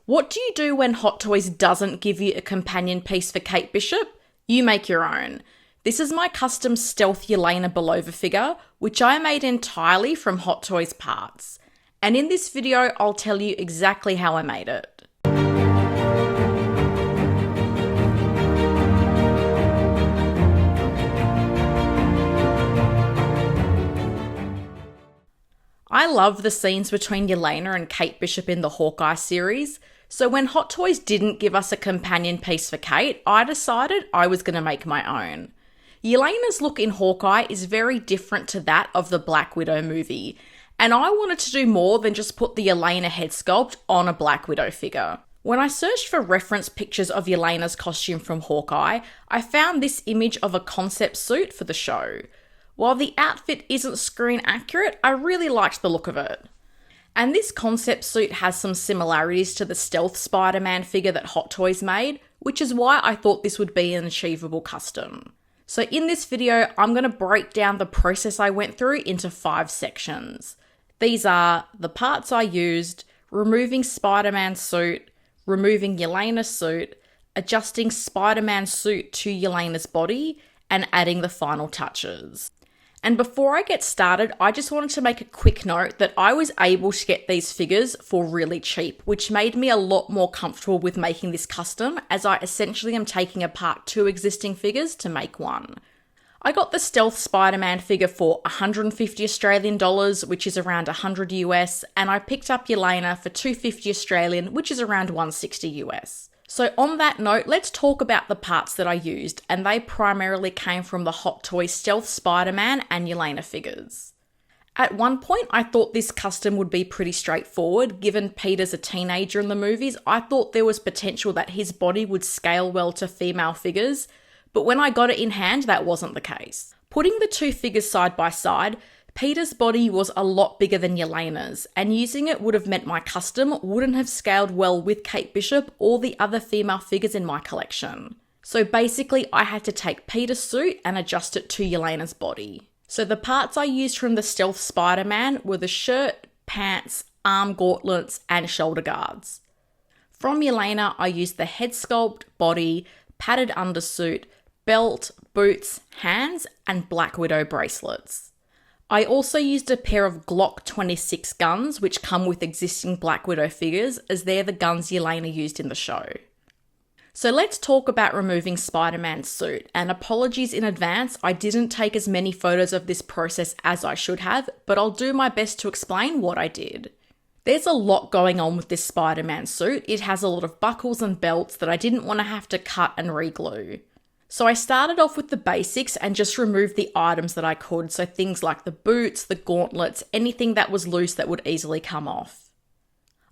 What do you do when Hot Toys doesn't give you a companion piece for Kate Bishop? You make your own. This is my custom stealth Yelena Belova figure, which I made entirely from Hot Toys parts. And in this video, I'll tell you exactly how I made it. I love the scenes between Yelena and Kate Bishop in the Hawkeye series, so when Hot Toys didn't give us a companion piece for Kate, I decided I was going to make my own. Yelena's look in Hawkeye is very different to that of the Black Widow movie, and I wanted to do more than just put the Yelena head sculpt on a Black Widow figure. When I searched for reference pictures of Yelena's costume from Hawkeye, I found this image of a concept suit for the show. While the outfit isn't screen accurate, I really liked the look of it. And this concept suit has some similarities to the Stealth Spider-Man figure that Hot Toys made, which is why I thought this would be an achievable custom. So in this video, I'm going to break down the process I went through into 5 sections. These are the parts I used, removing Spider-Man's suit, removing Yelena's suit, adjusting Spider-Man's suit to Yelena's body, and adding the final touches. And before I get started, I just wanted to make a quick note that I was able to get these figures for really cheap, which made me a lot more comfortable with making this custom, as I essentially am taking apart 2 existing figures to make one. I got the Stealth Spider-Man figure for 150 Australian dollars, which is around 100 US, and I picked up Yelena for 250 Australian, which is around 160 US. So on that note, let's talk about the parts that I used, and they primarily came from the Hot Toys Stealth Spider-Man and Yelena figures. At one point, I thought this custom would be pretty straightforward. Given Peter's a teenager in the movies, I thought there was potential that his body would scale well to female figures, but when I got it in hand, that wasn't the case. Putting the 2 figures side by side, Peter's body was a lot bigger than Yelena's, and using it would have meant my custom wouldn't have scaled well with Kate Bishop or the other female figures in my collection. So basically, I had to take Peter's suit and adjust it to Yelena's body. So the parts I used from the Stealth Spider-Man were the shirt, pants, arm gauntlets, and shoulder guards. From Yelena, I used the head sculpt, body, padded undersuit, belt, boots, hands, and Black Widow bracelets. I also used a pair of Glock 26 guns, which come with existing Black Widow figures, as they're the guns Yelena used in the show. So let's talk about removing Spider-Man's suit, and apologies in advance, I didn't take as many photos of this process as I should have, but I'll do my best to explain what I did. There's a lot going on with this Spider-Man suit. It has a lot of buckles and belts that I didn't want to have to cut and re-glue. So I started off with the basics and just removed the items that I could, so things like the boots, the gauntlets, anything that was loose that would easily come off.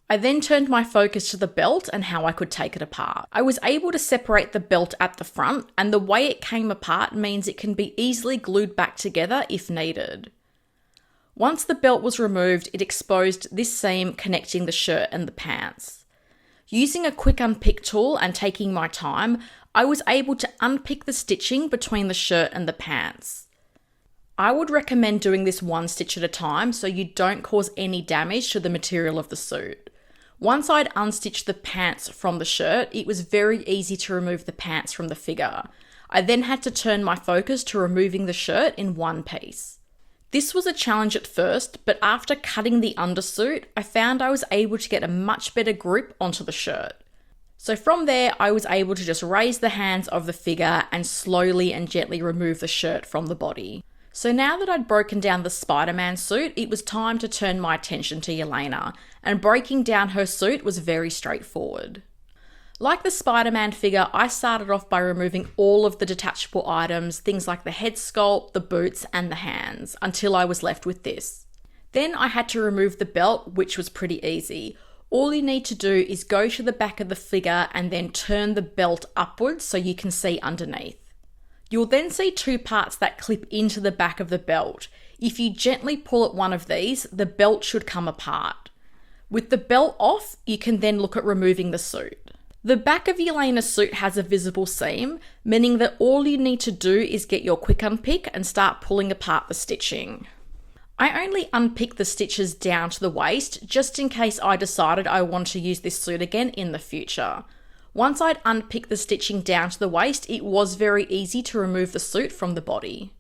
I then turned my focus to the belt and how I could take it apart. I was able to separate the belt at the front, and the way it came apart means it can be easily glued back together if needed. Once the belt was removed, it exposed this seam connecting the shirt and the pants. Using a quick unpick tool and taking my time, I was able to unpick the stitching between the shirt and the pants. I would recommend doing this one stitch at a time so you don't cause any damage to the material of the suit. Once I'd unstitched the pants from the shirt, it was very easy to remove the pants from the figure. I then had to turn my focus to removing the shirt in one piece. This was a challenge at first, but after cutting the undersuit, I found I was able to get a much better grip onto the shirt. So from there, I was able to just raise the hands of the figure and slowly and gently remove the shirt from the body. So now that I'd broken down the Spider-Man suit, it was time to turn my attention to Yelena, and breaking down her suit was very straightforward. Like the Spider-Man figure, I started off by removing all of the detachable items, things like the head sculpt, the boots, and the hands, until I was left with this. Then I had to remove the belt, which was pretty easy. All you need to do is go to the back of the figure and then turn the belt upwards so you can see underneath. You'll then see 2 parts that clip into the back of the belt. If you gently pull at one of these, the belt should come apart. With the belt off, you can then look at removing the suit. The back of Yelena's suit has a visible seam, meaning that all you need to do is get your quick unpick and start pulling apart the stitching. I only unpicked the stitches down to the waist just in case I decided I wanted to use this suit again in the future. Once I'd unpicked the stitching down to the waist, it was very easy to remove the suit from the body.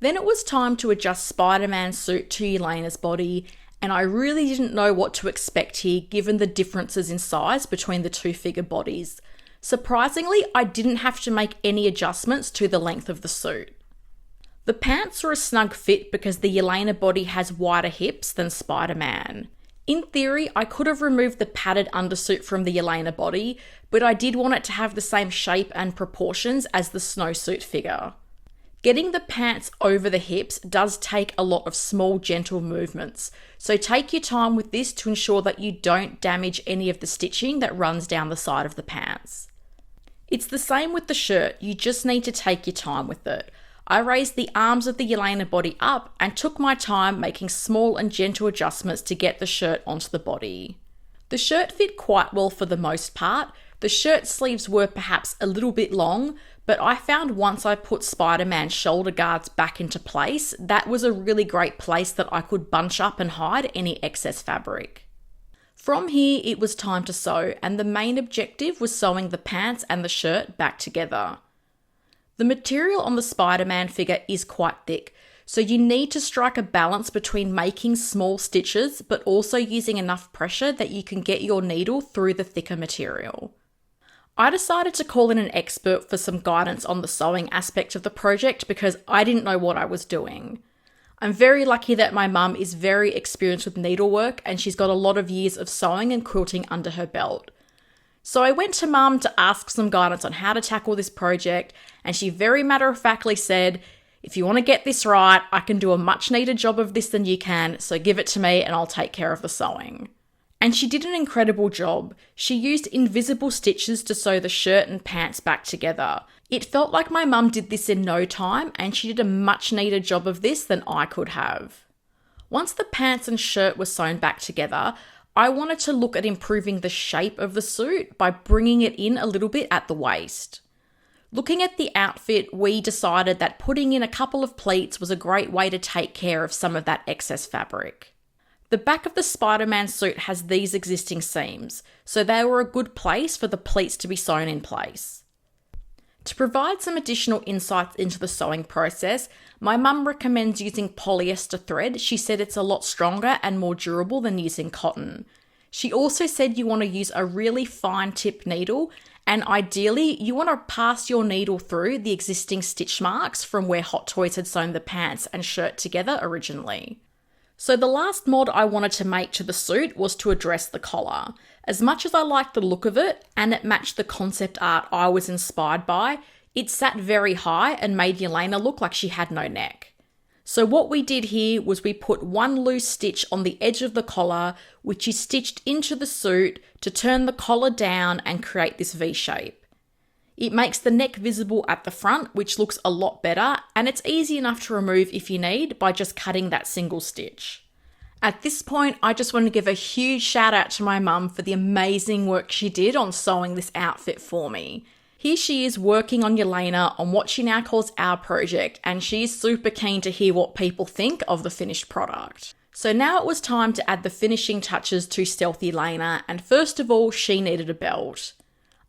Then it was time to adjust Spider-Man's suit to Yelena's body, and I really didn't know what to expect here given the differences in size between the two figure bodies. Surprisingly, I didn't have to make any adjustments to the length of the suit. The pants were a snug fit because the Yelena body has wider hips than Spider-Man. In theory, I could have removed the padded undersuit from the Yelena body, but I did want it to have the same shape and proportions as the snowsuit figure. Getting the pants over the hips does take a lot of small, gentle movements, so take your time with this to ensure that you don't damage any of the stitching that runs down the side of the pants. It's the same with the shirt, you just need to take your time with it. I raised the arms of the Yelena body up and took my time making small and gentle adjustments to get the shirt onto the body. The shirt fit quite well for the most part. The shirt sleeves were perhaps a little bit long, but I found once I put Spider-Man's shoulder guards back into place, that was a really great place that I could bunch up and hide any excess fabric. From here, it was time to sew, and the main objective was sewing the pants and the shirt back together. The material on the Spider-Man figure is quite thick, so you need to strike a balance between making small stitches but also using enough pressure that you can get your needle through the thicker material. I decided to call in an expert for some guidance on the sewing aspect of the project because I didn't know what I was doing. I'm very lucky that my mum is very experienced with needlework and she's got a lot of years of sewing and quilting under her belt. So I went to Mum to ask some guidance on how to tackle this project, and she very matter-of-factly said, if you want to get this right, I can do a much neater job of this than you can, so give it to me and I'll take care of the sewing. And she did an incredible job. She used invisible stitches to sew the shirt and pants back together. It felt like my mum did this in no time, and she did a much neater job of this than I could have. Once the pants and shirt were sewn back together, I wanted to look at improving the shape of the suit by bringing it in a little bit at the waist. Looking at the outfit, we decided that putting in a couple of pleats was a great way to take care of some of that excess fabric. The back of the Spider-Man suit has these existing seams, so they were a good place for the pleats to be sewn in place. To provide some additional insights into the sewing process, my mum recommends using polyester thread. She said it's a lot stronger and more durable than using cotton. She also said you want to use a really fine tip needle, and ideally you want to pass your needle through the existing stitch marks from where Hot Toys had sewn the pants and shirt together originally. So the last mod I wanted to make to the suit was to address the collar. As much as I liked the look of it and it matched the concept art I was inspired by, it sat very high and made Yelena look like she had no neck. So what we did here was we put one loose stitch on the edge of the collar, which is stitched into the suit to turn the collar down and create this V shape. It makes the neck visible at the front, which looks a lot better, and it's easy enough to remove if you need by just cutting that single stitch. At this point, I just want to give a huge shout out to my mum for the amazing work she did on sewing this outfit for me. Here she is working on Yelena on what she now calls our project, and she is super keen to hear what people think of the finished product. So now it was time to add the finishing touches to Stealthy Yelena, and first of all, she needed a belt.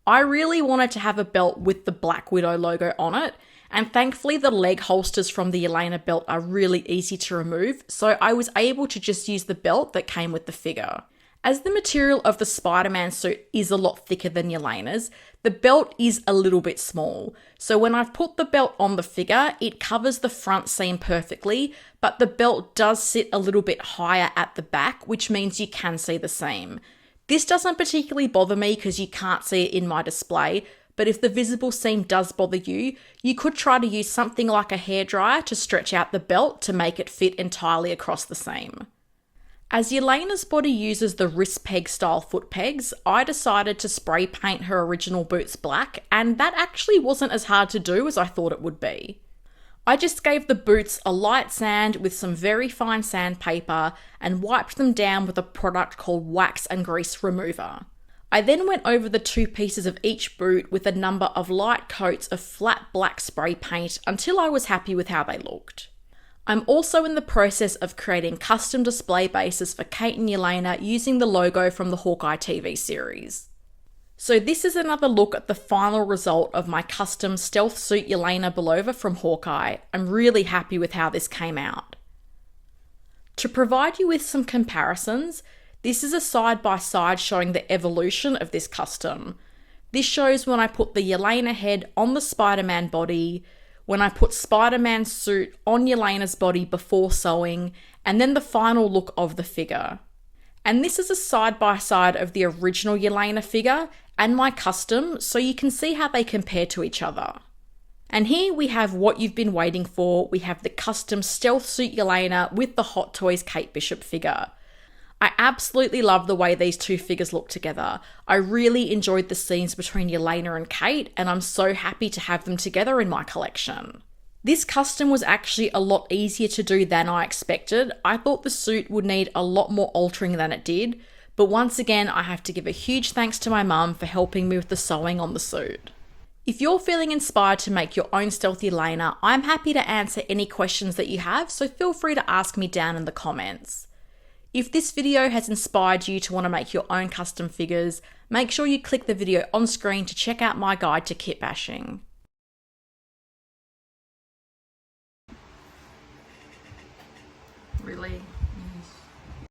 I really wanted to have a belt with the Black Widow logo on it, and thankfully the leg holsters from the Yelena belt are really easy to remove, so I was able to just use the belt that came with the figure. As the material of the Spider-Man suit is a lot thicker than Yelena's, the belt is a little bit small. So when I've put the belt on the figure, it covers the front seam perfectly, but the belt does sit a little bit higher at the back, which means you can see the seam. This doesn't particularly bother me because you can't see it in my display, but if the visible seam does bother you, you could try to use something like a hairdryer to stretch out the belt to make it fit entirely across the seam. As Yelena's body uses the wrist peg style foot pegs, I decided to spray paint her original boots black, and that actually wasn't as hard to do as I thought it would be. I just gave the boots a light sand with some very fine sandpaper and wiped them down with a product called Wax and Grease Remover. I then went over the two pieces of each boot with a number of light coats of flat black spray paint until I was happy with how they looked. I'm also in the process of creating custom display bases for Kate and Yelena using the logo from the Hawkeye TV series. So this is another look at the final result of my custom stealth suit Yelena Belova from Hawkeye. I'm really happy with how this came out. To provide you with some comparisons, this is a side-by-side showing the evolution of this custom. This shows when I put the Yelena head on the Spider-Man body, when I put Spider-Man's suit on Yelena's body before sewing, and then the final look of the figure. And this is a side-by-side of the original Yelena figure and my custom, so you can see how they compare to each other. And here we have what you've been waiting for. We have the custom stealth suit Yelena with the Hot Toys Kate Bishop figure. I absolutely love the way these two figures look together. I really enjoyed the scenes between Yelena and Kate, and I'm so happy to have them together in my collection. This custom was actually a lot easier to do than I expected. I thought the suit would need a lot more altering than it did, but once again, I have to give a huge thanks to my mum for helping me with the sewing on the suit. If you're feeling inspired to make your own stealth Yelena, I'm happy to answer any questions that you have, so feel free to ask me down in the comments. If this video has inspired you to want to make your own custom figures, make sure you click the video on screen to check out my guide to kit bashing. Really?